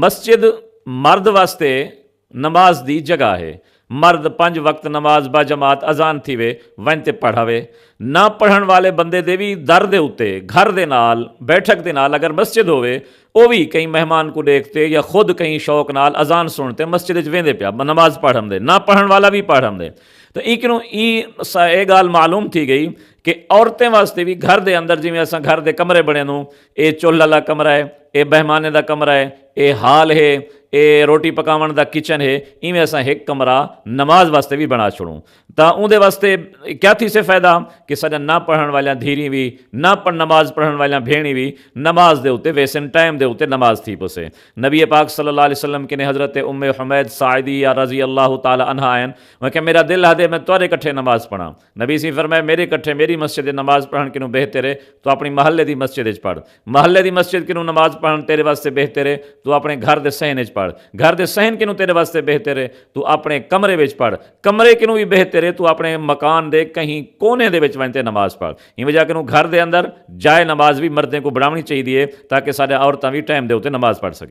مسجد مرد واسطے نماز دی جگہ ہے. مرد 5 وقت نماز با جماعت اذان تھی وے ون تے پڑھاوے. نہ پڑھن والے بندے دے بھی در دے اتے گھر دے نال بیٹھک دے نال اگر مسجد ہوئے وہ بھی کئی مہمان کو دیکھتے یا خود کہیں شوق نال اذان سنتے مسجد وچ ویندے پیا نماز پڑھن دے. نہ پڑھن والا بھی پڑھن دے. تو یہ گال معلوم تھی گئی کہ عورتیں واسطے بھی گھر دے اندر جی اساں گھر دے کمرے بنے نوں اے چولھ والا کمرہ ہے, اے بہمانے دا کمرہ ہے, اے ہال ہے, اے روٹی پکاون دا کچن ہے, ایویں اساں ایک کمرہ نماز واسطے بھی بنا چھوڑوں. تا اون دے واسطے کیا تھی سے فائدہ کہ سجا نہ پڑھن والیاں دھیری بھی نہ نماز پڑھن والیاں بھیڑی بھی نماز دے اتے ویسن ٹائم دے اتے نماز تھی پسے. نبی پاک صلی اللہ علیہ وسلم کے نے حضرت ام حمید ساعدیہ رضی اللہ تعالی عنہ آئین وہ کہ میرا دل ہدے میں تورے کٹھے نماز پڑھا. نبی سی فرمائے میرے کٹھے میری مسجد نماز پڑھن کنوں بہتر ہے تو اپنی محلے دی مسجد وچ پڑھ. محلے دی مسجد کنوں نماز پڑھن تیرے واسطے بہتر ہے تو اپنے گھر دے صحن وچ پڑھ. گھر دے صحن کنوں تیرے واسطے بہتر ہے تو اپنے کمرے وچ پڑھ. کمرے کنوں بھی بہتر ہے تو اپنے مکان دے کہیں کونے دے وچ ونتے نماز پڑھ. این وجہ کنوں گھر دے اندر جائے نماز بھی مردیں کو بڑھاونی چاہیے تاکہ سارے عورتاں بھی ٹائم دے ہوتے نماز پڑھ سکیں.